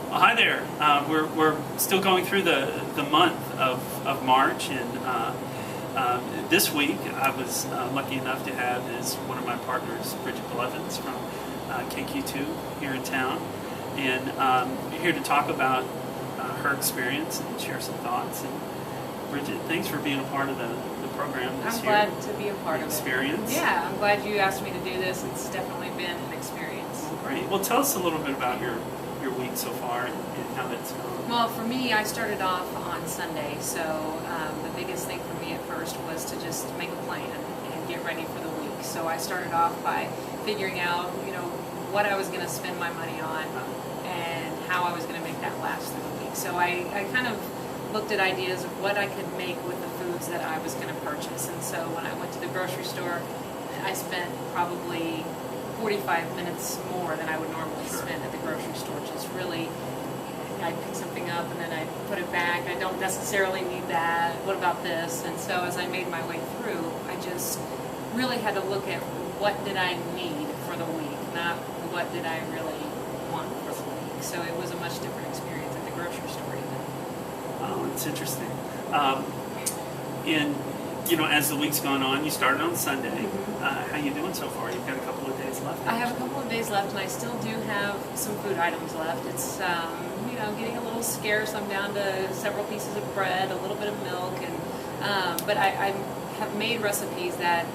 Well, hi there. We're still going through the month of March, and this week I was lucky enough to have as one of my partners, Bridget Blevins from KQ2 here in town, and here to talk about her experience and share some thoughts. And Bridget, thanks for being a part of the program this year. I'm glad to be a part of it. Experience. Yeah, I'm glad you asked me to do this. It's definitely been an experience. Well, great. Well, tell us a little bit about your week so far and how that's going. Well, for me, I started off on Sunday, so the biggest thing for me at first was to just make a plan and get ready for the week. So I started off by figuring out, what I was going to spend my money on and how I was going to make that last through the week. So I kind of looked at ideas of what I could make with the foods that I was going to purchase. And so when I went to the grocery store, I spent probably 45 minutes more than I would normally spend at the grocery store. Just really, I'd pick something up and then I'd put it back. I don't necessarily need that. What about this? And so as I made my way through, I just really had to look at what did I need for the week, not what did I really want for the week. So it was a much different experience at the grocery store even. Oh, it's interesting. And as the week's gone on, you started on Sunday. Mm-hmm. How you doing so far? You've got a couple of days left. I have a couple of days left, and I still do have some food items left. It's getting a little scarce. I'm down to several pieces of bread, a little bit of milk, and but I have made recipes that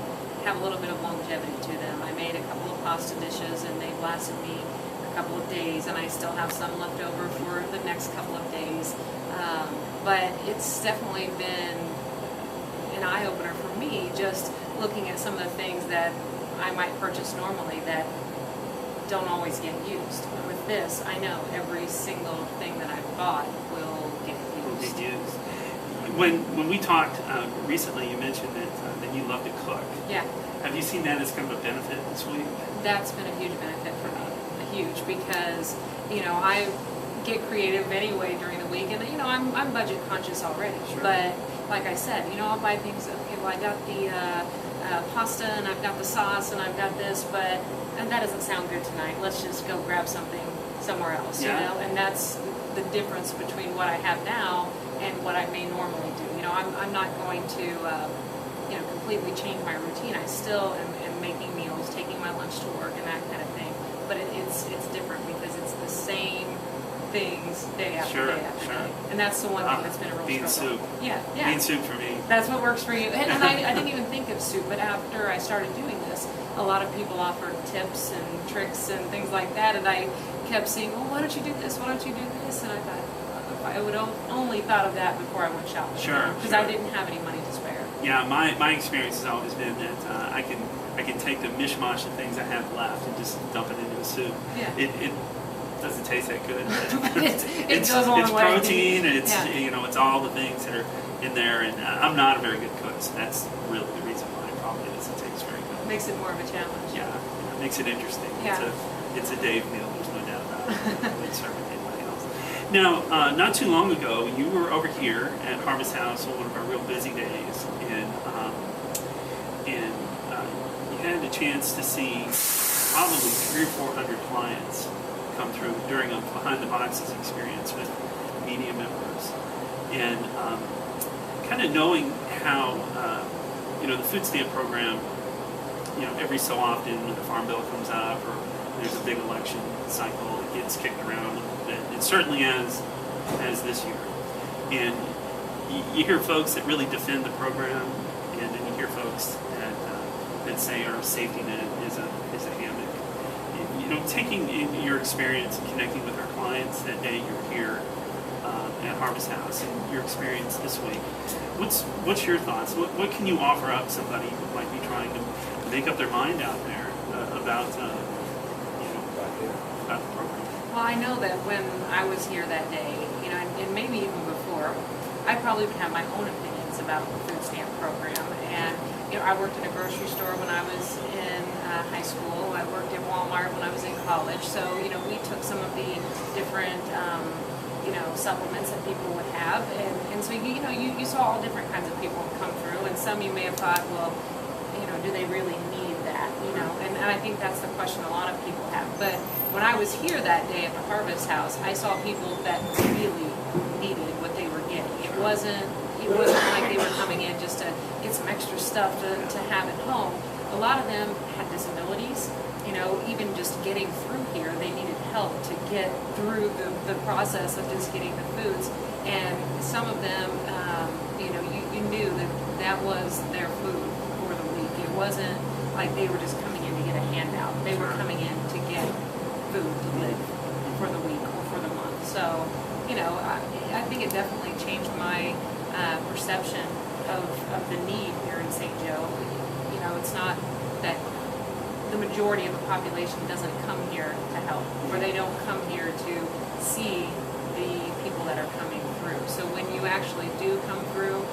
have a little bit of longevity to them. I made a couple of pasta dishes, and they've lasted me a couple of days, and I still have some left over for the next couple of days. But it's definitely been an eye-opener for me, just looking at some of the things that I might purchase normally that don't always get used. But with this, I know every single thing that I've bought will get used. When we talked recently, you mentioned that you love to cook. Yeah. Have you seen that as kind of a benefit this week? That's been a huge benefit for me. Huge, because I get creative anyway during the week, and I'm budget conscious already. Sure. But like I said, I'll buy things. Okay, well I got the pasta, and I've got the sauce, and I've got this, and that doesn't sound good tonight. Let's just go grab something somewhere else. Yeah. And that's the difference between what I have now and what I may normally do. I'm not going to completely change my routine. I still am making meals, taking my lunch to work, and that kind of thing. But it's different because it's the same things day after day after day. And that's the one thing that's been a real bean struggle. soup. Yeah. Bean soup for me. That's what works for you. And I didn't even think of soup, but after I started doing this, a lot of people offered tips and tricks and things like that, and I kept saying, well, why don't you do this? Why don't you do this? And I thought, if I would only thought of that before I went shopping. Sure. Because I didn't have any money to spare. Yeah, my experience has always been that I can take the mishmash of things I have left and just dump it into a soup. Yeah. It doesn't taste that good. It goes a long it's way. protein, and it's Yeah. it's all the things that are in there. And I'm not a very good cook, so that's really the reason why it probably doesn't taste very good. It makes it more of a challenge. Yeah, it makes it interesting. Yeah. It's a Dave meal. There's no doubt about it. It's serving anybody else. Now, not too long ago, you were over here at Harvest House on one of our real busy days, and you had the chance to see probably 300 or 400 clients come through during a behind the boxes experience with media members, and kind of knowing how the food stamp program, every so often when the farm bill comes up or there's a big election cycle, it gets kicked around a little bit. It certainly has this year, and you hear folks that really defend the program, and then you hear folks that say our safety net is a hammock. Taking your experience and connecting with our clients that day you're here at Harvest House, and your experience this week, what's your thoughts? What can you offer up somebody who might be trying to make up their mind out there about the program? Well, I know that when I was here that day, and maybe even before, I probably would have my own opinions about the food stamp program. And I worked in a grocery store when I was in high school. I worked at Walmart when I was in college. So we took some of the different supplements that people would have, and so you saw all different kinds of people come through, and some you may have thought, well, do they really need that? that, and I think that's the question a lot of people have. But when I was here that day at the Harvest House, I saw people that really needed what they were getting. It wasn't like they were coming in just to get some extra stuff to have at home. A lot of them had disabilities, even just getting through here, they needed help to get through the process of just getting the foods. And some of them, you knew that was their food for the week. It wasn't like they were just coming in to get a handout. They were coming in to get food to live for the week or for the month. So, I think it definitely changed my perception of the need here in St. Joe. It's not that the majority of the population doesn't come here to help, or they don't come here to see the people that are coming through. So when you actually do come through,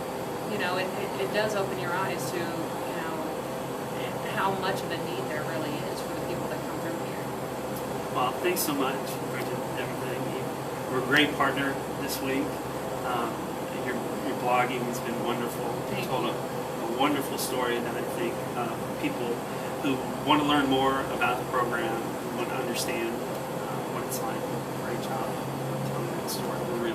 it does open your eyes to, how much of a need there really is for the people that come through here. Well, thanks so much, Bridget, everything. You were a great partner this week. Your blogging has been wonderful. You told a wonderful story that I think people who want to learn more about the program, want to understand what it's like. Great job telling that story. We're